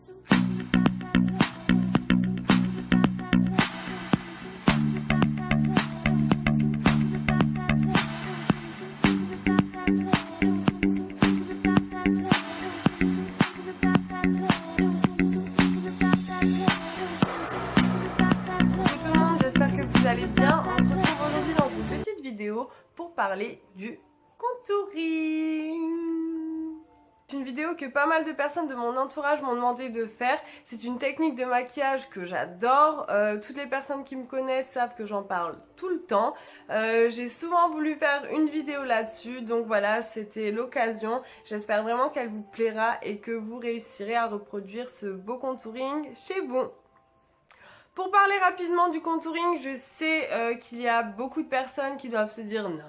Vous allez bien, on se retrouve aujourd'hui dans une petite vidéo pour parler du contouring. C'est une vidéo que pas mal de personnes de mon entourage m'ont demandé de faire. C'est une technique de maquillage que j'adore. Toutes les personnes qui me connaissent savent que j'en parle tout le temps. J'ai souvent voulu faire une vidéo là-dessus, donc voilà, c'était l'occasion. J'espère vraiment qu'elle vous plaira et que vous réussirez à reproduire ce beau contouring chez vous. Pour parler rapidement du contouring, je sais qu'il y a beaucoup de personnes qui doivent se dire non,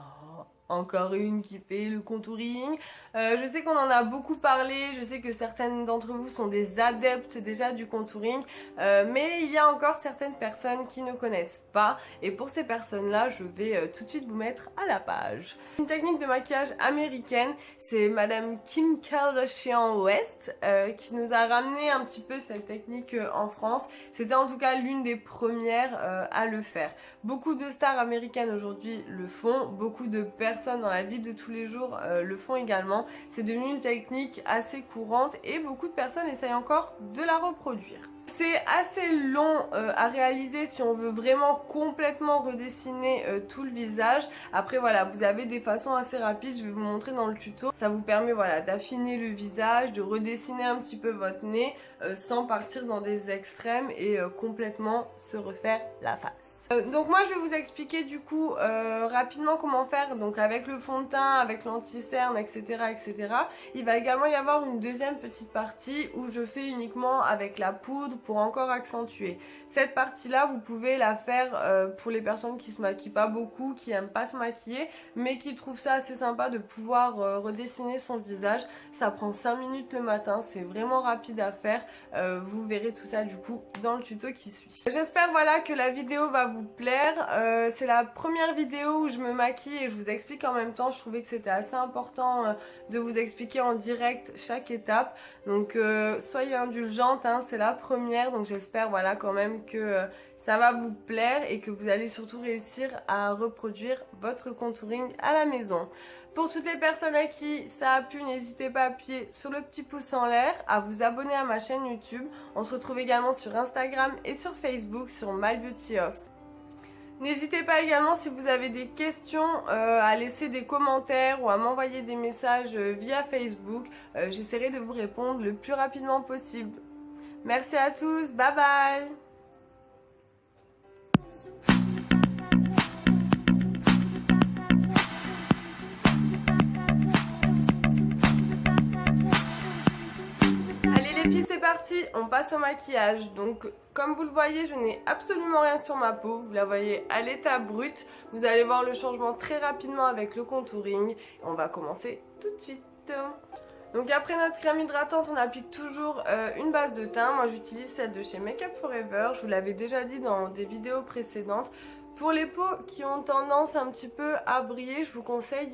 encore une qui fait le contouring. Je sais qu'on en a beaucoup parlé, je sais que certaines d'entre vous sont des adeptes déjà du contouring, mais il y a encore certaines personnes qui ne connaissent pas. Et pour ces personnes-là, je vais tout de suite vous mettre à la page. Une technique de maquillage américaine, c'est Madame Kim Kardashian West qui nous a ramené un petit peu cette technique en France. C'était en tout cas l'une des premières à le faire. Beaucoup de stars américaines aujourd'hui le font, beaucoup de personnes dans la vie de tous les jours le font également. C'est devenu une technique assez courante et beaucoup de personnes essayent encore de la reproduire. C'est assez long à réaliser si on veut vraiment complètement redessiner tout le visage. Après voilà, vous avez des façons assez rapides, je vais vous montrer dans le tuto. Ça vous permet voilà d'affiner le visage, de redessiner un petit peu votre nez sans partir dans des extrêmes et complètement se refaire la face. Donc moi je vais vous expliquer du coup rapidement comment faire donc avec le fond de teint, avec l'anti-cerne, etc., etc. Il va également y avoir une deuxième petite partie où je fais uniquement avec la poudre pour encore accentuer. Cette partie là vous pouvez la faire pour les personnes qui se maquillent pas beaucoup, qui aiment pas se maquiller mais qui trouvent ça assez sympa de pouvoir redessiner son visage. Ça prend 5 minutes le matin, c'est vraiment rapide à faire. Vous verrez tout ça du coup dans le tuto qui suit. J'espère voilà que la vidéo va vous plaire. C'est la première vidéo où je me maquille et je vous explique en même temps. Je trouvais que c'était assez important de vous expliquer en direct chaque étape. Donc soyez indulgentes, hein, c'est la première. Donc j'espère voilà quand même que ça va vous plaire et que vous allez surtout réussir à reproduire votre contouring à la maison. Pour toutes les personnes à qui ça a plu, n'hésitez pas à appuyer sur le petit pouce en l'air, à vous abonner à ma chaîne YouTube. On se retrouve également sur Instagram et sur Facebook sur My Beauty Off. N'hésitez pas également si vous avez des questions à laisser des commentaires ou à m'envoyer des messages via Facebook. J'essaierai de vous répondre le plus rapidement possible. Merci à tous, bye bye! C'est parti, on passe au maquillage. Donc comme vous le voyez, je n'ai absolument rien sur ma peau. Vous la voyez à l'état brut. Vous allez voir le changement très rapidement avec le contouring. On va commencer tout de suite. Donc après notre crème hydratante, on applique toujours une base de teint. Moi j'utilise celle de chez Make Up Forever. Je vous l'avais déjà dit dans des vidéos précédentes. Pour les peaux qui ont tendance un petit peu à briller, je vous conseille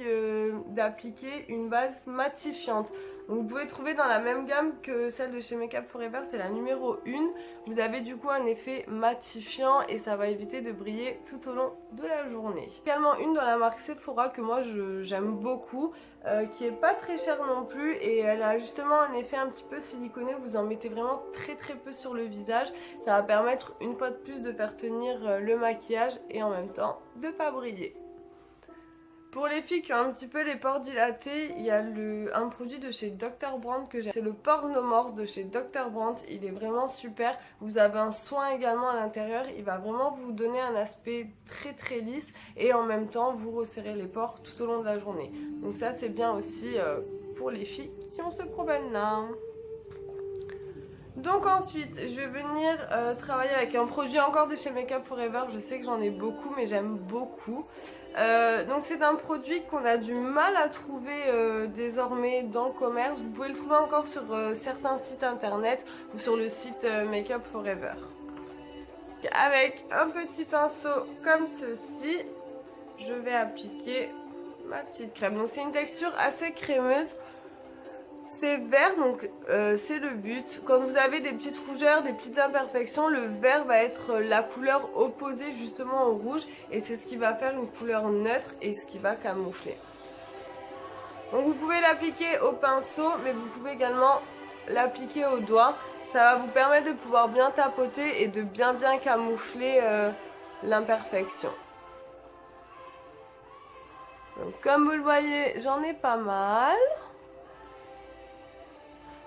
d'appliquer une base matifiante. Donc vous pouvez trouver dans la même gamme que celle de chez Make Up Forever, c'est la numéro 1. Vous avez du coup un effet matifiant et ça va éviter de briller tout au long de la journée. Également une dans la marque Sephora que moi j'aime beaucoup, qui est pas très chère non plus et elle a justement un effet un petit peu siliconé. Vous en mettez vraiment très peu sur le visage. Ça va permettre une fois de plus de faire tenir le maquillage et en même temps de pas briller. Pour les filles qui ont un petit peu les pores dilatés, il y a un produit de chez Dr. Brandt que j'aime. C'est le Pornomorph de chez Dr. Brandt. Il est vraiment super. Vous avez un soin également à l'intérieur. Il va vraiment vous donner un aspect très lisse et en même temps vous resserrer les pores tout au long de la journée. Donc ça c'est bien aussi pour les filles qui ont ce problème là. Donc ensuite je vais venir travailler avec un produit encore de chez Make Up Forever. Je sais que j'en ai beaucoup mais j'aime beaucoup. Donc c'est un produit qu'on a du mal à trouver désormais dans le commerce. Vous pouvez le trouver encore sur certains sites internet ou sur le site Make Up Forever. Avec un petit pinceau comme ceci, je vais appliquer ma petite crème. Donc c'est une texture assez crémeuse. c'est vert, donc c'est le but. Quand vous avez des petites rougeurs, des petites imperfections, le vert va être la couleur opposée justement au rouge. Et c'est ce qui va faire une couleur neutre et ce qui va camoufler. Donc vous pouvez l'appliquer au pinceau, mais vous pouvez également l'appliquer au doigt. Ça va vous permettre de pouvoir bien tapoter et de bien camoufler l'imperfection. Donc comme vous le voyez, j'en ai pas mal.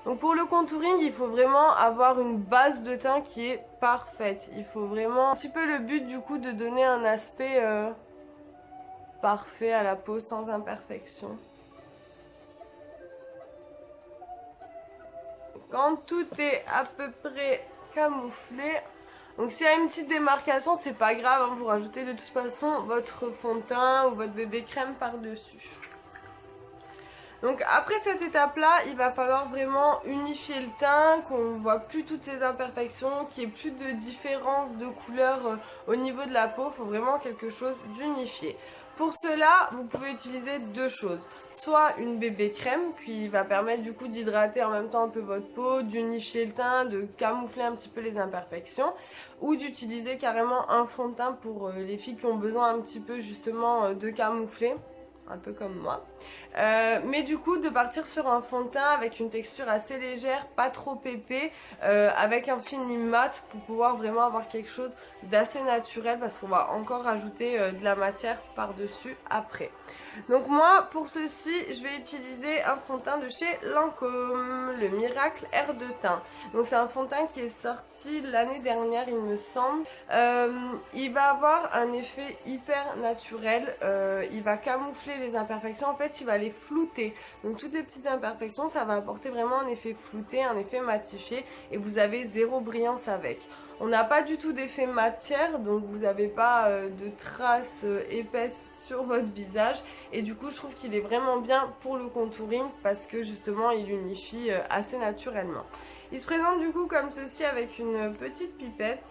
Donc pour le contouring, il faut vraiment avoir une base de teint qui est parfaite. Il faut vraiment un petit peu le but du coup de donner un aspect parfait à la peau sans imperfection. Quand tout est à peu près camouflé, donc s'il y a une petite démarcation, c'est pas grave, hein, vous rajoutez de toute façon votre fond de teint ou votre bébé crème par-dessus. Donc après cette étape-là, il va falloir vraiment unifier le teint, qu'on ne voit plus toutes ces imperfections, qu'il n'y ait plus de différence de couleur au niveau de la peau. Il faut vraiment quelque chose d'unifié. Pour cela, vous pouvez utiliser deux choses. Soit une bébé crème qui va permettre du coup d'hydrater en même temps un peu votre peau, d'unifier le teint, de camoufler un petit peu les imperfections. Ou d'utiliser carrément un fond de teint pour les filles qui ont besoin un petit peu justement de camoufler. Un peu comme moi. Mais du coup de partir sur un fond de teint avec une texture assez légère, pas trop épais, avec un fini mat pour pouvoir vraiment avoir quelque chose d'assez naturel parce qu'on va encore rajouter de la matière par dessus après. Donc moi pour ceci je vais utiliser un fond de teint de chez Lancôme, le Miracle Air de Teint. Donc c'est un fond de teint qui est sorti l'année dernière il me semble. Il va avoir un effet hyper naturel, il va camoufler les imperfections, en fait il va les flouter. Donc toutes les petites imperfections ça va apporter vraiment un effet flouté, un effet matifié et vous avez zéro brillance avec. On n'a pas du tout d'effet matière donc vous n'avez pas de traces épaisses sur votre visage et du coup je trouve qu'il est vraiment bien pour le contouring parce que justement il unifie assez naturellement. Il se présente du coup comme ceci avec une petite pipette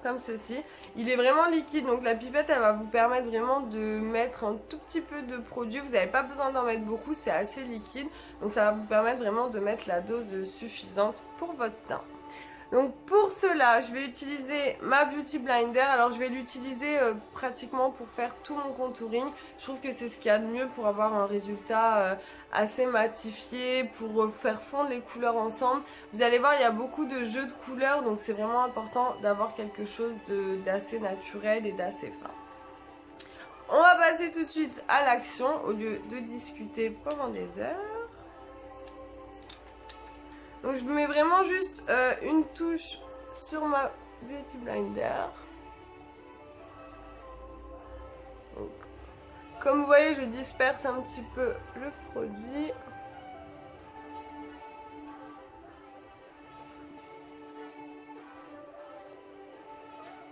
comme ceci. Il est vraiment liquide donc la pipette elle va vous permettre vraiment de mettre un tout petit peu de produit, vous n'avez pas besoin d'en mettre beaucoup, c'est assez liquide donc ça va vous permettre vraiment de mettre la dose suffisante pour votre teint. Donc pour cela, je vais utiliser ma Beauty Blender. Alors je vais l'utiliser pratiquement pour faire tout mon contouring. Je trouve que c'est ce qu'il y a de mieux pour avoir un résultat assez matifié, pour faire fondre les couleurs ensemble. Vous allez voir, il y a beaucoup de jeux de couleurs, donc c'est vraiment important d'avoir quelque chose d'assez naturel et d'assez fin. On va passer tout de suite à l'action au lieu de discuter pendant des heures. Donc je mets vraiment juste une touche sur ma Beauty Blender. Donc, comme vous voyez, je disperse un petit peu le produit.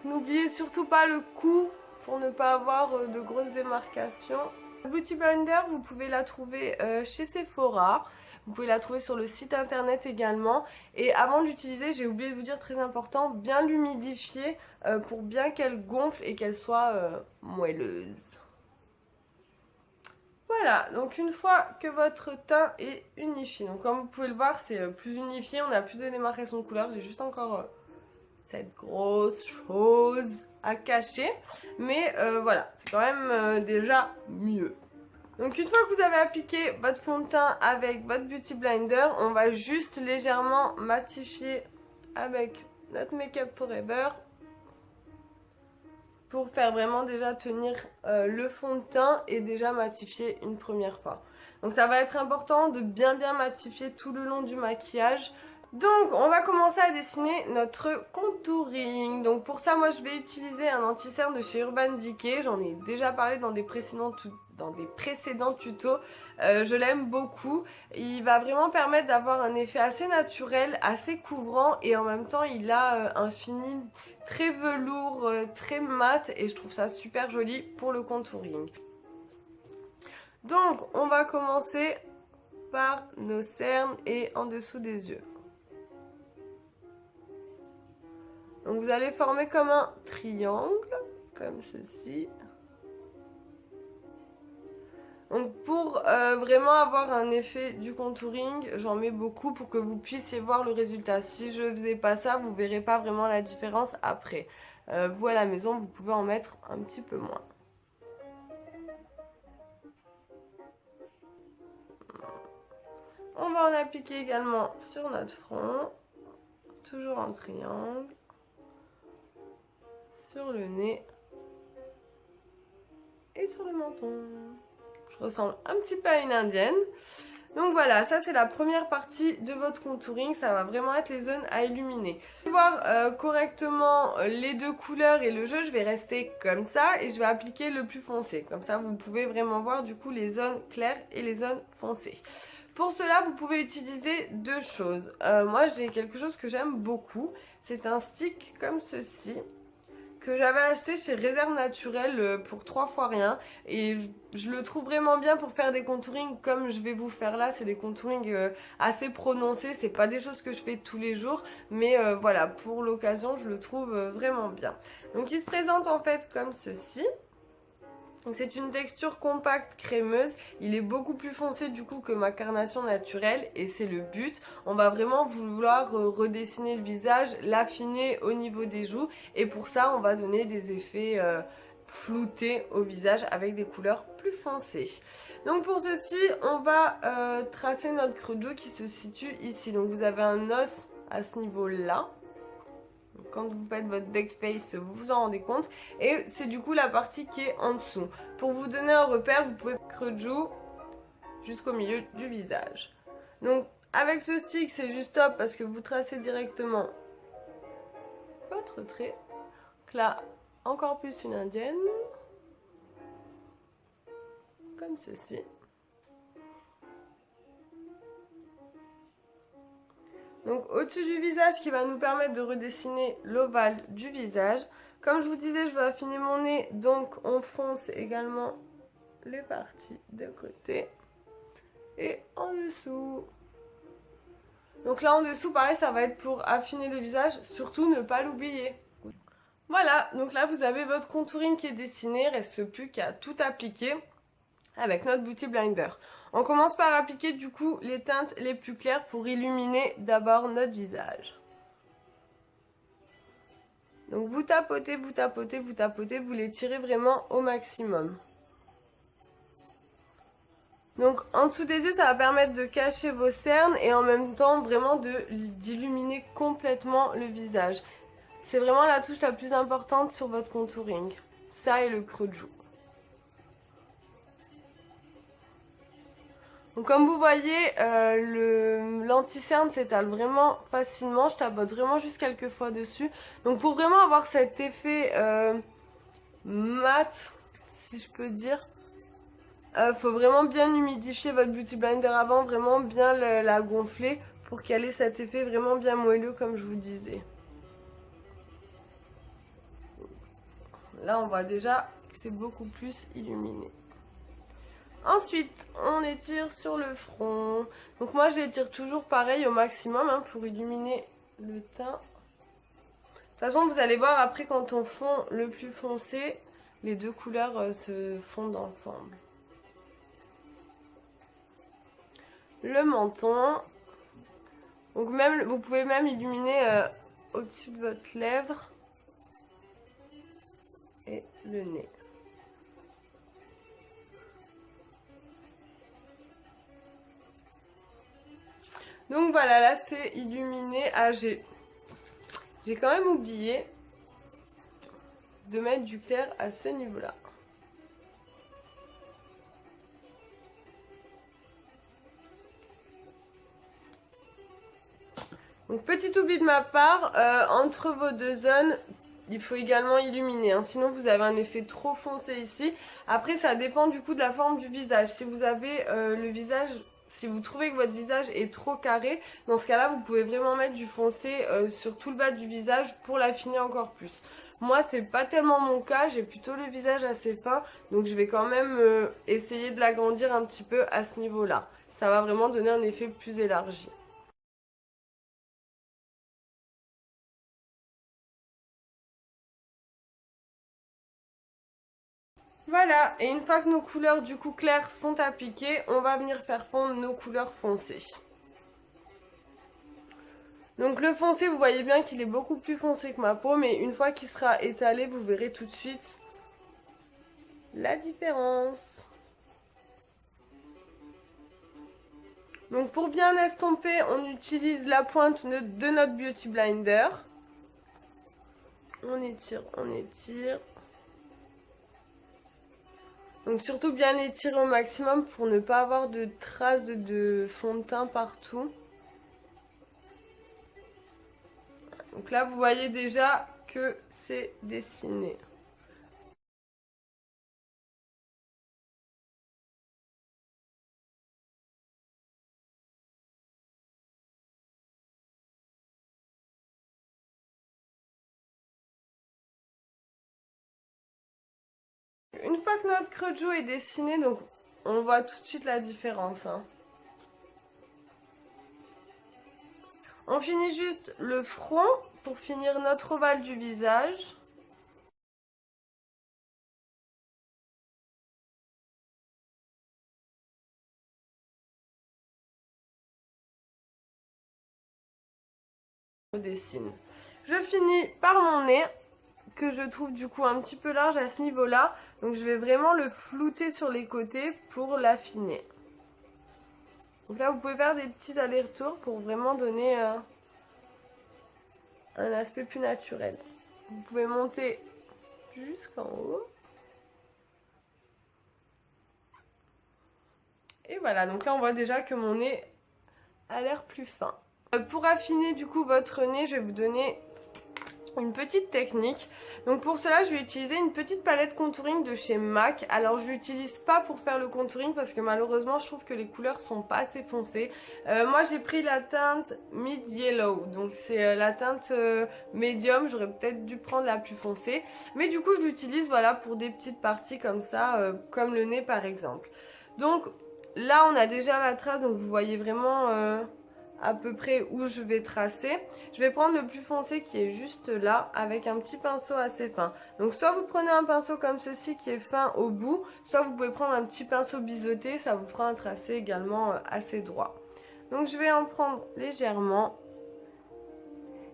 N'oubliez surtout pas le cou pour ne pas avoir de grosses démarcations. La Beauty Blender, vous pouvez la trouver chez Sephora. Vous pouvez la trouver sur le site internet également. Et avant de l'utiliser, j'ai oublié de vous dire, très important, bien l'humidifier pour bien qu'elle gonfle et qu'elle soit moelleuse. Voilà, donc une fois que votre teint est unifié, donc comme vous pouvez le voir, c'est plus unifié, on n'a plus de démarcation de couleur, j'ai juste encore cette grosse chose à cacher. Mais voilà, c'est quand même déjà mieux. Donc une fois que vous avez appliqué votre fond de teint avec votre Beauty Blender, on va juste légèrement matifier avec notre Make Up Forever pour faire vraiment déjà tenir le fond de teint et déjà matifier une première fois. Donc ça va être important de bien matifier tout le long du maquillage. Donc on va commencer à dessiner notre contouring. Donc pour ça moi je vais utiliser un anti-cerne de chez Urban Decay. J'en ai déjà parlé dans des précédents tutos. Je l'aime beaucoup. Il va vraiment permettre d'avoir un effet assez naturel, assez couvrant et en même temps il a un fini très velours, très mat et je trouve ça super joli pour le contouring. Donc on va commencer par nos cernes et en dessous des yeux. Donc vous allez former comme un triangle, comme ceci. Donc pour vraiment avoir un effet du contouring, j'en mets beaucoup pour que vous puissiez voir le résultat. Si je faisais pas ça, vous verrez pas vraiment la différence après. Vous à la maison, vous pouvez en mettre un petit peu moins. On va en appliquer également sur notre front, toujours en triangle, sur le nez et sur le menton. Je ressemble un petit peu à une indienne. Donc voilà, ça c'est la première partie de votre contouring, ça va vraiment être les zones à illuminer. Pour voir correctement les deux couleurs et le jeu, je vais rester comme ça et je vais appliquer le plus foncé. Comme ça vous pouvez vraiment voir du coup les zones claires et les zones foncées. Pour cela, vous pouvez utiliser deux choses. Moi j'ai quelque chose que j'aime beaucoup, c'est un stick comme ceci, que j'avais acheté chez Réserve Naturelle pour 3 fois rien, et je le trouve vraiment bien pour faire des contourings comme je vais vous faire là. C'est des contourings assez prononcés, c'est pas des choses que je fais tous les jours, mais voilà, pour l'occasion je le trouve vraiment bien. Donc il se présente en fait comme ceci. C'est une texture compacte crémeuse, il est beaucoup plus foncé du coup que ma carnation naturelle et c'est le but. On va vraiment vouloir redessiner le visage, l'affiner au niveau des joues et pour ça on va donner des effets floutés au visage avec des couleurs plus foncées. Donc pour ceci on va tracer notre creux de joue qui se situe ici. Donc vous avez un os à ce niveau là. Quand vous faites votre duck face, vous vous en rendez compte. Et c'est du coup la partie qui est en dessous. Pour vous donner un repère, vous pouvez creux de joue jusqu'au milieu du visage. Donc avec ce stick, c'est juste top parce que vous tracez directement votre trait. Donc là, encore plus une indienne. Comme ceci. Donc au-dessus du visage qui va nous permettre de redessiner l'ovale du visage. Comme je vous disais, je vais affiner mon nez, donc on fonce également les parties de côté et en dessous. Donc là en dessous, pareil, ça va être pour affiner le visage, surtout ne pas l'oublier. Voilà, donc là vous avez votre contouring qui est dessiné, il ne reste plus qu'à tout appliquer avec notre Beauty Blender. On commence par appliquer du coup les teintes les plus claires pour illuminer d'abord notre visage. Donc vous tapotez, vous tapotez, vous tapotez, vous les tirez vraiment au maximum. Donc en dessous des yeux, ça va permettre de cacher vos cernes et en même temps vraiment d'illuminer complètement le visage. C'est vraiment la touche la plus importante sur votre contouring. Ça et le creux de joue. Donc comme vous voyez, l'anti-cerne s'étale vraiment facilement. Je tapote vraiment juste quelques fois dessus. Donc pour vraiment avoir cet effet mat, si je peux dire, faut vraiment bien humidifier votre Beauty Blender avant, vraiment bien la gonfler pour qu'elle ait cet effet vraiment bien moelleux comme je vous disais. Là on voit déjà que c'est beaucoup plus illuminé. Ensuite, on étire sur le front. Donc moi, je l'étire toujours pareil au maximum hein, pour illuminer le teint. De toute façon, vous allez voir après quand on fond le plus foncé, les deux couleurs se fondent ensemble. Le menton. Donc même, vous pouvez même illuminer au-dessus de votre lèvre et le nez. Donc voilà, là c'est illuminé. Ah, j'ai quand même oublié de mettre du clair à ce niveau-là. Donc petit oubli de ma part, entre vos deux zones, il faut également illuminer, hein, sinon vous avez un effet trop foncé ici. Après ça dépend du coup de la forme du visage. Si vous avez le visage, si vous trouvez que votre visage est trop carré, dans ce cas là vous pouvez vraiment mettre du foncé sur tout le bas du visage pour l'affiner encore plus. Moi c'est pas tellement mon cas, j'ai plutôt le visage assez fin, donc je vais quand même essayer de l'agrandir un petit peu à ce niveau là. Ça va vraiment donner un effet plus élargi. Voilà, et une fois que nos couleurs du coup claires sont appliquées, on va venir faire fondre nos couleurs foncées. Donc le foncé, vous voyez bien qu'il est beaucoup plus foncé que ma peau, mais une fois qu'il sera étalé, vous verrez tout de suite la différence. Donc pour bien estomper, on utilise la pointe de notre Beauty Blender. On étire, on étire. Donc surtout bien étirer au maximum pour ne pas avoir de traces de fond de teint partout. Donc là, vous voyez déjà que c'est dessiné. Une fois que notre creux de joue est dessiné, donc on voit tout de suite la différence, hein. On finit juste le front pour finir notre ovale du visage. Je dessine. Je finis par mon nez, que je trouve du coup un petit peu large à ce niveau-là. Donc je vais vraiment le flouter sur les côtés pour l'affiner. Donc là, vous pouvez faire des petits allers-retours pour vraiment donner un aspect plus naturel. Vous pouvez monter jusqu'en haut. Et voilà, donc là on voit déjà que mon nez a l'air plus fin. Pour affiner du coup votre nez, je vais vous donner une petite technique. Donc pour cela, je vais utiliser une petite palette contouring de chez MAC. Alors je l'utilise pas pour faire le contouring parce que malheureusement je trouve que les couleurs sont pas assez foncées. Moi j'ai pris la teinte Mid Yellow, donc c'est la teinte médium. J'aurais peut-être dû prendre la plus foncée, mais du coup je l'utilise voilà pour des petites parties comme ça, comme le nez par exemple. Donc là on a déjà la trace, donc vous voyez vraiment à peu près où je vais tracer. Je vais prendre le plus foncé qui est juste là avec un petit pinceau assez fin. Donc soit vous prenez un pinceau comme ceci qui est fin au bout, soit vous pouvez prendre un petit pinceau biseauté, ça vous fera un tracé également assez droit. Donc je vais en prendre légèrement.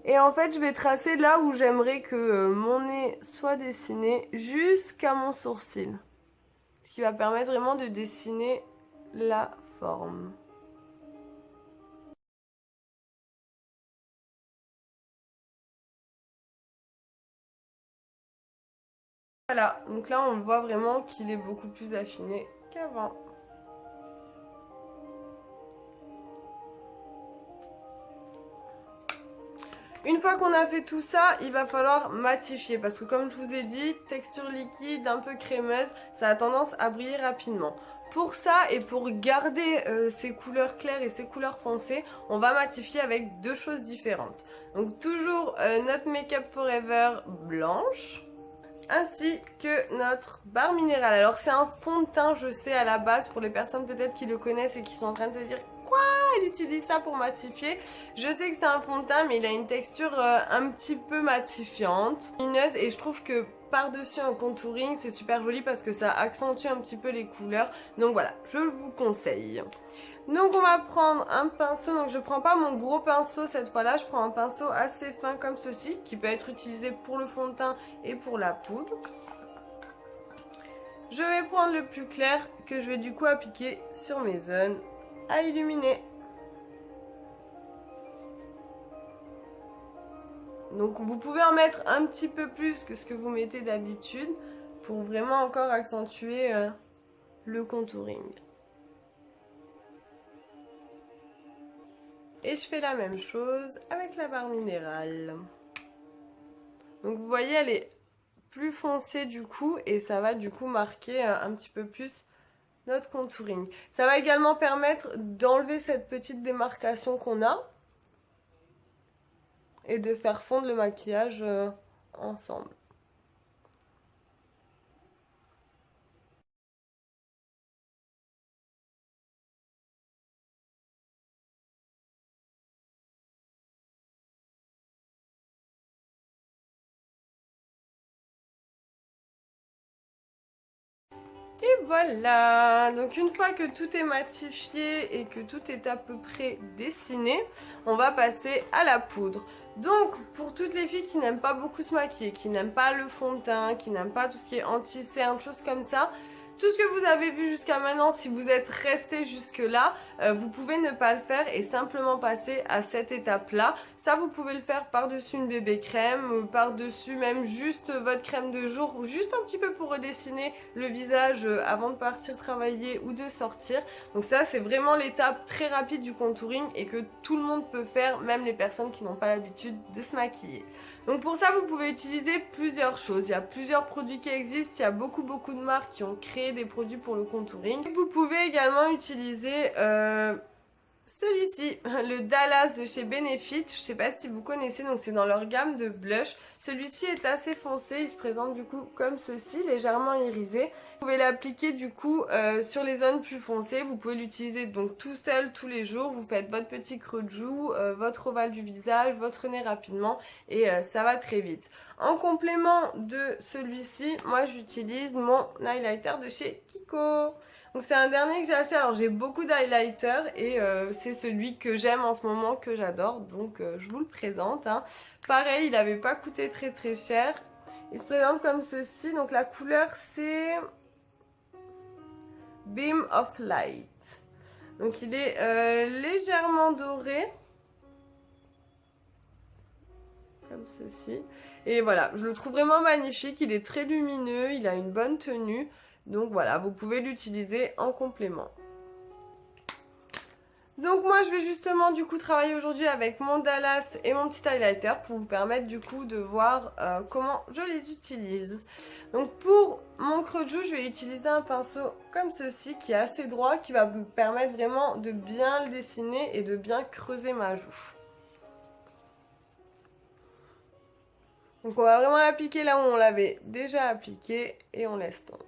Et en fait je vais tracer là où j'aimerais que mon nez soit dessiné jusqu'à mon sourcil. Ce qui va permettre vraiment de dessiner la forme. Voilà, donc là on voit vraiment qu'il est beaucoup plus affiné qu'avant. Une fois qu'on a fait tout ça, il va falloir matifier parce que comme je vous ai dit, texture liquide, un peu crémeuse, ça a tendance à briller rapidement. Pour ça et pour garder ces couleurs claires et ces couleurs foncées, on va matifier avec deux choses différentes. Donc toujours notre Make Up Forever blanche, ainsi que notre barre minérale. Alors c'est un fond de teint, je sais à la base, pour les personnes peut-être qui le connaissent et qui sont en train de se dire quoi, elle utilise ça pour matifier. Je sais que c'est un fond de teint mais il a une texture un petit peu matifiante, lumineuse, et je trouve que par-dessus un contouring c'est super joli parce que ça accentue un petit peu les couleurs. Donc voilà, je vous conseille. Donc on va prendre un pinceau, donc je prends pas mon gros pinceau cette fois-là, je prends un pinceau assez fin comme ceci, qui peut être utilisé pour le fond de teint et pour la poudre. Je vais prendre le plus clair que je vais du coup appliquer sur mes zones à illuminer. Donc vous pouvez en mettre un petit peu plus que ce que vous mettez d'habitude pour vraiment encore accentuer le contouring. Et je fais la même chose avec la barre minérale. Donc vous voyez, elle est plus foncée du coup et ça va du coup marquer un petit peu plus notre contouring. Ça va également permettre d'enlever cette petite démarcation qu'on a et de faire fondre le maquillage ensemble. Et voilà, donc une fois que tout est matifié et que tout est à peu près dessiné, on va passer à la poudre. Donc pour toutes les filles qui n'aiment pas beaucoup se maquiller, qui n'aiment pas le fond de teint, qui n'aiment pas tout ce qui est anti-cerne, choses comme ça, tout ce que vous avez vu jusqu'à maintenant, si vous êtes resté jusque là, vous pouvez ne pas le faire et simplement passer à cette étape-là. Ça, vous pouvez le faire par-dessus une bébé crème, par-dessus même juste votre crème de jour, ou juste un petit peu pour redessiner le visage avant de partir travailler ou de sortir. Donc ça, c'est vraiment l'étape très rapide du contouring et que tout le monde peut faire, même les personnes qui n'ont pas l'habitude de se maquiller. Donc pour ça, vous pouvez utiliser plusieurs choses. Il y a plusieurs produits qui existent, il y a beaucoup de marques qui ont créé des produits pour le contouring. Vous pouvez également utiliser celui-ci, le Dallas de chez Benefit. Je sais pas si vous connaissez, donc c'est dans leur gamme de blush. Celui-ci est assez foncé, il se présente du coup comme ceci, légèrement irisé. Vous pouvez l'appliquer du coup sur les zones plus foncées. Vous pouvez l'utiliser donc tout seul tous les jours. Vous faites votre petit creux de joue, votre ovale du visage, votre nez rapidement et ça va très vite. En complément de celui-ci, moi j'utilise mon highlighter de chez Kiko. Donc c'est un dernier que j'ai acheté, alors j'ai beaucoup d'highlighters et c'est celui que j'aime en ce moment, que j'adore, donc je vous le présente. Hein. Pareil, il n'avait pas coûté très cher. Il se présente comme ceci, donc la couleur c'est Beam of Light. Donc il est légèrement doré, comme ceci. Et voilà, je le trouve vraiment magnifique, il est très lumineux, il a une bonne tenue. Donc voilà, vous pouvez l'utiliser en complément. Donc moi je vais justement du coup travailler aujourd'hui avec mon Dallas et mon petit highlighter pour vous permettre du coup de voir comment je les utilise. Donc pour mon creux de joue, je vais utiliser un pinceau comme ceci qui est assez droit, qui va me permettre vraiment de bien le dessiner et de bien creuser ma joue. Donc on va vraiment l'appliquer là où on l'avait déjà appliqué et on laisse tomber.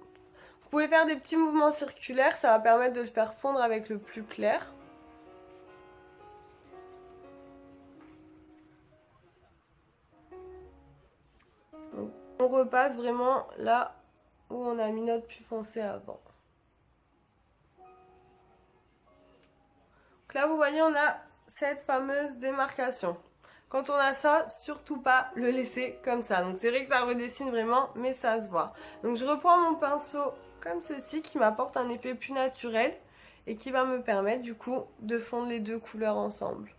Vous pouvez faire des petits mouvements circulaires, ça va permettre de le faire fondre avec le plus clair. Donc, on repasse vraiment là où on a mis notre plus foncé avant. Donc là vous voyez on a cette fameuse démarcation. Quand on a ça, surtout pas le laisser comme ça. Donc c'est vrai que ça redessine vraiment, mais ça se voit. Donc je reprends mon pinceau comme ceci qui m'apporte un effet plus naturel et qui va me permettre du coup de fondre les deux couleurs ensemble.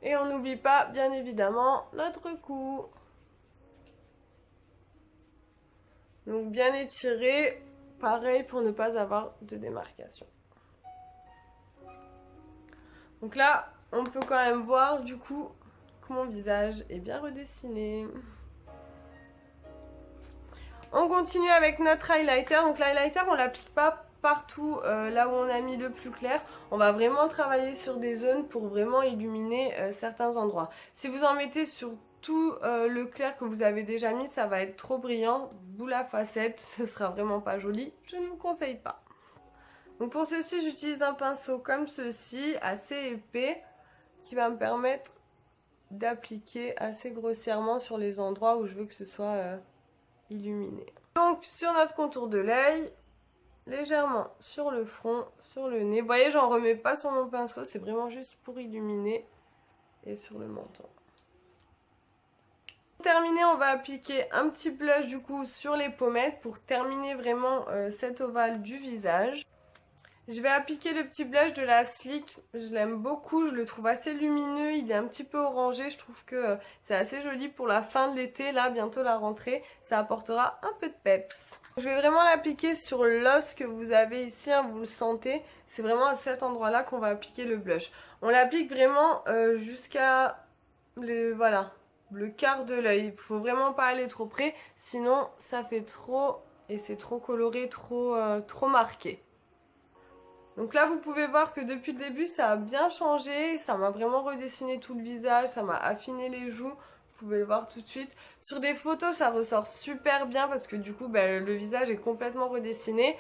Et on n'oublie pas bien évidemment notre cou. Donc bien étiré, pareil pour ne pas avoir de démarcation. Donc là, on peut quand même voir du coup que mon visage est bien redessiné. On continue avec notre highlighter. Donc l'highlighter, on l'applique pas partout là où on a mis le plus clair. On va vraiment travailler sur des zones pour vraiment illuminer certains endroits. Si vous en mettez sur tout le clair que vous avez déjà mis, ça va être trop brillant. Boule à facettes, ce sera vraiment pas joli. Je ne vous conseille pas. Donc pour ceci, j'utilise un pinceau comme ceci, assez épais, qui va me permettre d'appliquer assez grossièrement sur les endroits où je veux que ce soit illuminé. Donc sur notre contour de l'œil, légèrement sur le front, sur le nez. Vous voyez, j'en remets pas sur mon pinceau, c'est vraiment juste pour illuminer et sur le menton. Pour terminer, on va appliquer un petit blush du coup sur les pommettes pour terminer vraiment cet ovale du visage. Je vais appliquer le petit blush de la Sleek, je l'aime beaucoup, je le trouve assez lumineux, il est un petit peu orangé, je trouve que c'est assez joli pour la fin de l'été, là bientôt la rentrée, ça apportera un peu de peps. Je vais vraiment l'appliquer sur l'os que vous avez ici, hein, vous le sentez, c'est vraiment à cet endroit-là qu'on va appliquer le blush. On l'applique vraiment jusqu'à voilà, le quart de l'œil, il faut vraiment pas aller trop près, sinon ça fait trop et c'est trop coloré, trop marqué. Donc là vous pouvez voir que depuis le début ça a bien changé, ça m'a vraiment redessiné tout le visage, ça m'a affiné les joues. Vous pouvez le voir tout de suite. Sur des photos, ça ressort super bien parce que du coup, le visage est complètement redessiné.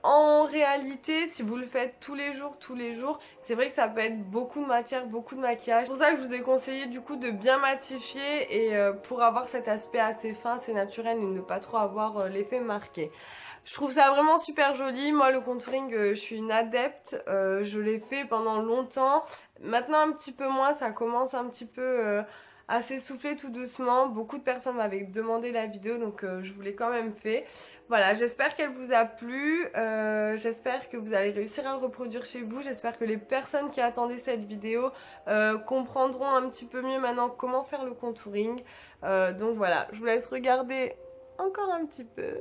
En réalité, si vous le faites tous les jours, c'est vrai que ça peut être beaucoup de matière, beaucoup de maquillage. C'est pour ça que je vous ai conseillé du coup de bien matifier et pour avoir cet aspect assez fin, c'est naturel et ne pas trop avoir l'effet marqué. Je trouve ça vraiment super joli. Moi, le contouring, je suis une adepte. Je l'ai fait pendant longtemps. Maintenant, un petit peu moins. Ça commence un petit peu à s'essouffler tout doucement. Beaucoup de personnes m'avaient demandé la vidéo, donc je vous l'ai quand même fait. Voilà, j'espère qu'elle vous a plu. J'espère que vous allez réussir à le reproduire chez vous. J'espère que les personnes qui attendaient cette vidéo comprendront un petit peu mieux maintenant comment faire le contouring. Donc voilà, je vous laisse regarder encore un petit peu.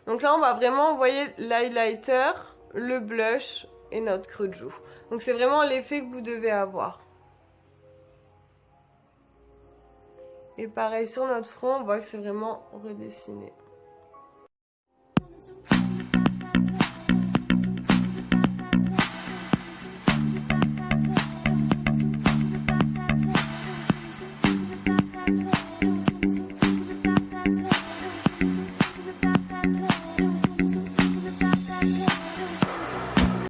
Donc là, on va vraiment envoyer l'highlighter, le blush et notre creux de joue. Donc c'est vraiment l'effet que vous devez avoir. Et pareil sur notre front, on voit que c'est vraiment redessiné.